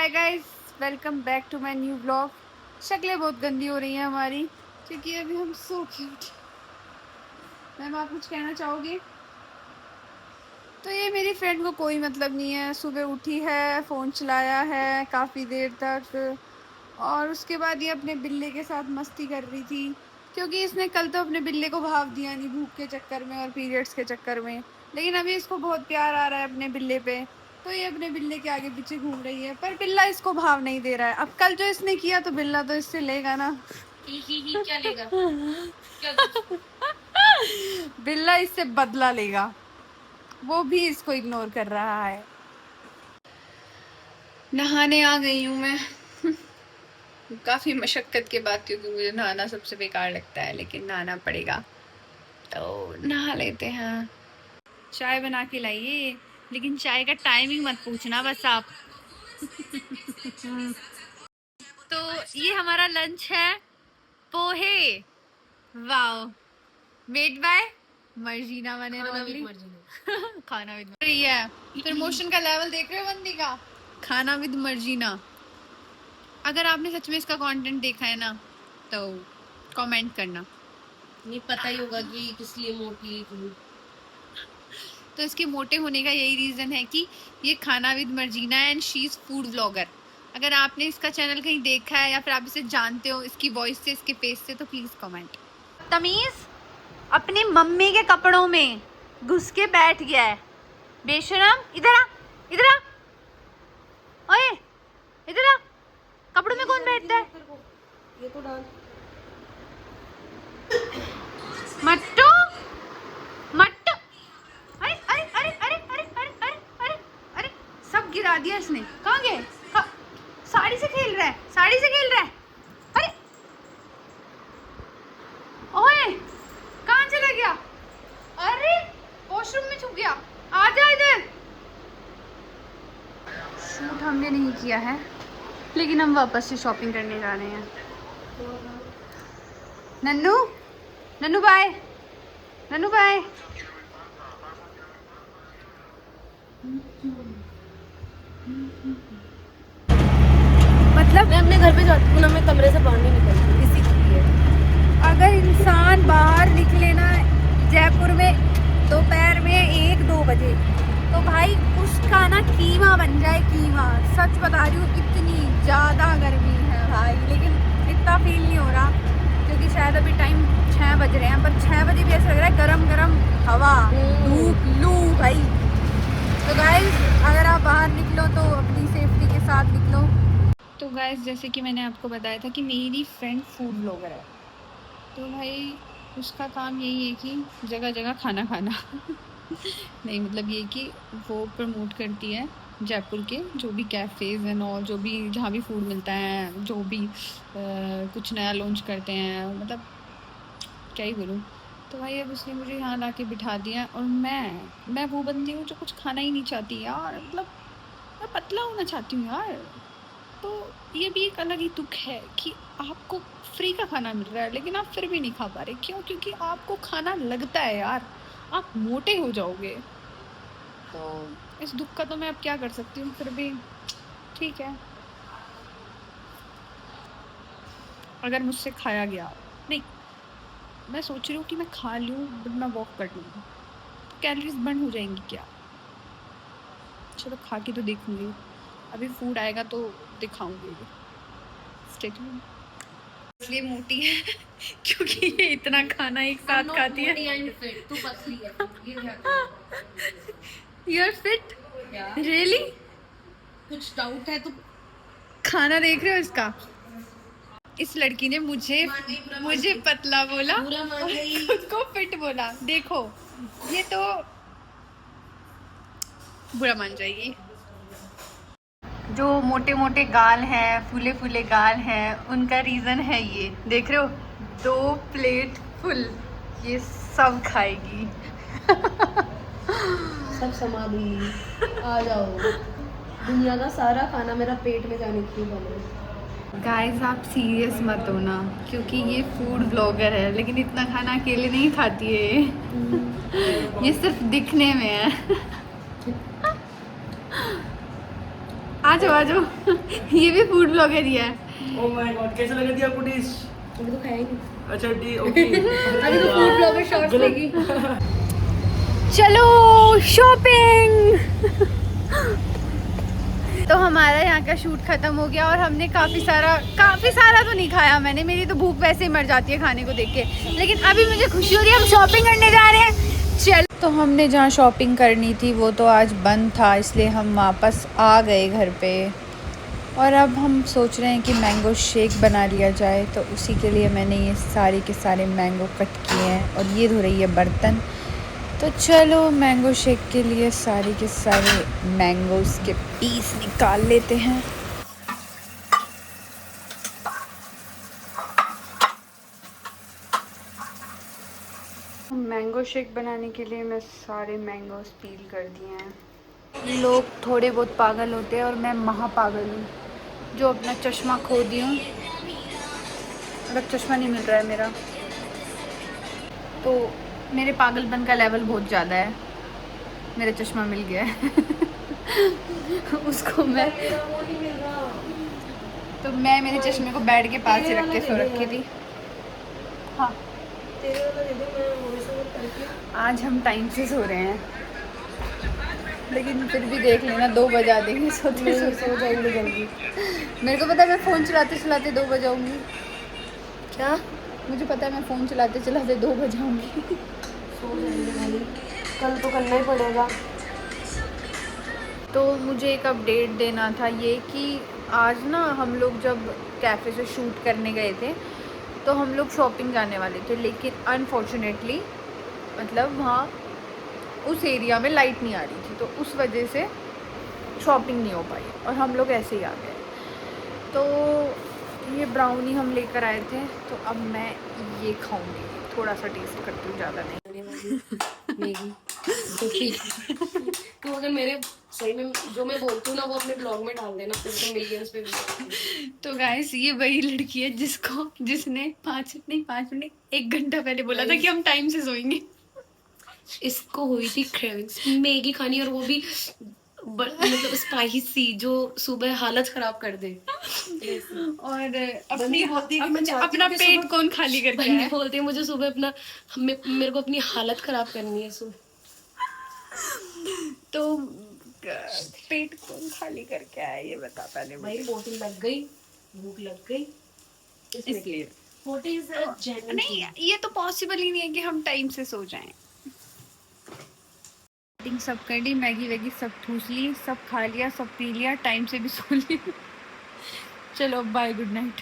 Hi guys, welcome back to my new blog. शक्लें बहुत गंदी हो रही हैं हमारी क्योंकि अभी हम सो के उठे। मैम आप कुछ कहना चाहोगे? तो ये मेरी फ्रेंड को कोई मतलब नहीं है, सुबह उठी है, फ़ोन चलाया है काफ़ी देर तक और उसके बाद ये अपने बिल्ले के साथ मस्ती कर रही थी क्योंकि इसने कल तो अपने बिल्ले को भाव दिया नहीं भूख के चक्कर में और पीरियड्स के चक्कर में। लेकिन अभी इसको बहुत प्यार आ रहा है अपने बिल्ले पे, तो ये अपने बिल्ले के आगे पीछे घूम रही है, पर बिल्ला इसको भाव नहीं दे रहा है। अब कल जो इसने किया तो बिल्ला तो इससे लेगा ना। क्या लेगा? क्या? बिल्ला इससे बदला लेगा, वो भी इसको इग्नोर कर रहा है। नहाने आ गई हूँ मैं काफ़ी मशक्क़त के बाद, क्योंकि मुझे नहाना सबसे बेकार लगता है, लेकिन नहाना पड़ेगा तो नहा लेते हैं। चाय बना के लाइए, लेकिन चाय का टाइमिंग मत पूछना बस आप। तो ये हमारा लंच है, पोहे। वाओ, मेड बाय मर्जीना बने खाना विद है। प्रमोशन का लेवल देख रहे हो बंदी का, खाना विद मर्जीना। अगर आपने सच में इसका कंटेंट देखा है ना तो कमेंट करना। नहीं पता ही होगा कि किस लिए मोटी थी। तो इसके मोटे होने का यही रीज़न है कि ये खाना with Marjina and she is food vlogger. अगर आपने इसका चैनल कहीं देखा है या फिर आप इसे जानते हो इसकी वॉइस से, इसके फेस से, तो प्लीज़ कमेंट। तमीज़ अपनी मम्मी के कपड़ों में घुस के बैठ गया है बेशरम। इधर आ, इधर आ, ओए इधर आ। कपड़ों में कौन बैठता है? ये तो डाल मट्टू मट्टू। अरे अरे अरे अरे अरे अरे अरे अरे अरे सब गिरा दिया इसने। कहाँ गए? साड़ी से खेल रहा है, साड़ी से खेल रहा है। अरे ओए कहाँ चला गया? अरे वॉशरूम में छुप गया। आ जा इधर। शूट हमने नहीं किया है, लेकिन हम वापस से शॉपिंग करने जा रहे हैं। Nannu Nannu bye, Nannu bye. मतलब मैं अपने घर पे जाती हूँ ना, मैं कमरे से बाहर नहीं निकलती इसी के लिए। अगर इंसान बाहर निकले ना जयपुर में दोपहर में 1-2 बजे, तो भाई उसका ना कीमा बन जाए, कीमा। सच बता रही हूँ, इतनी ज़्यादा गर्मी है भाई, लेकिन इतना फील नहीं हो रहा क्योंकि शायद अभी टाइम 6 बज रहे हैं, पर 6 बजे भी ऐसा लग रहा है गरम गरम हवा, धूप, लू भाई। तो गाइस अगर आप बाहर निकलो तो अपनी सेफ्टी के साथ निकलो। तो गाइस जैसे कि मैंने आपको बताया था कि मेरी फ्रेंड फूड ब्लॉगर है, तो भाई उसका काम यही है कि जगह जगह खाना खाना नहीं, मतलब ये कि वो प्रमोट करती है जयपुर के जो भी कैफ़ेज़ हैं और जो भी जहाँ भी फूड मिलता है, जो भी कुछ नया लॉन्च करते हैं, मतलब क्या ही बोलूँ। तो भाई अब उसने मुझे यहाँ ला के बिठा दिया और मैं वो बंदी हूँ जो कुछ खाना ही नहीं चाहती यार, मतलब मैं पतला होना चाहती हूँ यार। तो ये भी एक अलग ही दुख है कि आपको फ्री का खाना मिल रहा है लेकिन आप फिर भी नहीं खा पा रहे। क्यों? क्योंकि आपको खाना लगता है यार आप मोटे हो जाओगे। तो इस दुख का तो मैं अब क्या कर सकती हूँ, फिर भी ठीक है। अगर मुझसे खाया गया, नहीं मैं सोच रही हूँ कि मैं खा लूँ बट मैं वॉक कर लूँ, तो कैलोरीज बर्न हो जाएंगी क्या? चलो खा के तो देखूँगी, अभी फूड आएगा तो दिखाऊंगी। Stay tuned. इसलिए मोटी है क्योंकि ये इतना खाना एक साथ खाती है। तू पतली है, यू आर फिट रियली? कुछ डाउट है तो खाना देख रहे हो इसका? इस लड़की ने मुझे पतला बोला और खुद को फिट बोला। देखो ये तो बुरा मान जाएगी। जो मोटे मोटे गाल हैं, फूले फूले गाल हैं, उनका रीज़न है ये। देख रहे हो 2 प्लेट फुल, ये सब खाएगी। सब समा दूंगी। आ जाओ, दुनिया का सारा खाना मेरा पेट में जाने के लिए बना है। गाइस आप सीरियस मत हो ना, क्योंकि ये फूड ब्लॉगर है, लेकिन इतना खाना अकेले नहीं खाती है ये सिर्फ दिखने में है। आ जाओ आ जाओ। ये भी फूड ब्लॉगर ही है। ओ माय गॉड, कैसा लगा थी आपको डिश? अभी तो खाया ही नहीं। अच्छा डी ओके। अभी तो फूड ब्लॉगर शॉर्ट्स लेगी। चलो शॉपिंग। तो हमारा यहाँ का शूट खत्म हो गया और हमने काफ़ी सारा तो नहीं खाया मैंने, मेरी तो भूख वैसे ही मर जाती है खाने को देख के, लेकिन अभी मुझे खुशी हो रही है, हम शॉपिंग करने जा रहे हैं। चल, तो हमने जहाँ शॉपिंग करनी थी वो तो आज बंद था, इसलिए हम वापस आ गए घर पे। और अब हम सोच रहे हैं कि मैंगो शेक बना लिया जाए, तो उसी के लिए मैंने ये सारे के सारे मैंगो कट किए हैं और ये धो रही है बर्तन। तो चलो मैंगो शेक के लिए सारे के सारे मैंगोज़ के पीस निकाल लेते हैं। मैंगो शेक बनाने के लिए मैं सारे मैंगोज़ पील कर दिए हैं। लोग थोड़े बहुत पागल होते हैं और मैं महापागल हूँ जो अपना चश्मा खो दी हूँ। अब चश्मा नहीं मिल रहा है मेरा, तो मेरे पागलपन का लेवल बहुत ज़्यादा है। मेरा चश्मा मिल गया है। उसको मैं मेरे चश्मे को बेड के पास ही रख के सो रखी थी। हाँ, आज हम टाइम से सो रहे हैं, लेकिन फिर भी देख लेना 2 बजा देंगे सोते सो जाएंगे जल्दी। मेरे को पता है मैं फ़ोन चलाते चलाते 2 बजाऊंगी। क्या? मुझे पता है मैं फ़ोन चलाते चलाते 2 बजाऊंगी। सो जाएंगे भाई, कल तो करना ही पड़ेगा। तो मुझे एक अपडेट देना था ये कि आज ना हम लोग जब कैफ़े से शूट करने गए थे तो हम लोग शॉपिंग जाने वाले थे, लेकिन अनफॉर्चुनेटली मतलब वहाँ उस एरिया में लाइट नहीं आ रही थी, तो उस वजह से शॉपिंग नहीं हो पाई और हम लोग ऐसे ही आ गए। तो ये ब्राउनी हम लेकर आए थे, तो अब मैं ये खाऊंगी, थोड़ा सा टेस्ट करती हूँ, ज़्यादा नहीं। मैगी तो अगर मेरे सही में जो मैं बोलती हूँ ना वो अपने ब्लॉग में डाल देना, फिर तो मिलियंस पे भी। तो गाइस ये वही लड़की है जिसने 5 मिनट 1 घंटा पहले बोला था कि हम टाइम से सोएंगे। इसको हुई थी क्रेविंग्स मैगी खानी, और वो भी मतलब स्पाइसी, जो सुबह हालत खराब कर दे। और अपना पेट कौन खाली करके आया? बोलते हैं मुझे सुबह अपना मेरे को अपनी हालत खराब करनी है सुबह। तो पेट कौन खाली करके आया ये बता पहले भाई। मुझे। बोटिंग लग गई, भूख लग गई, इसलिए नहीं, ये तो पॉसिबल ही नहीं है कि हम टाइम से सो जाएं। सब कर ली, मैगी वैगी सब ठूस ली, सब खा लिया, सब पी लिया, टाइम से भी सो लिया। चलो बाय, गुड नाइट।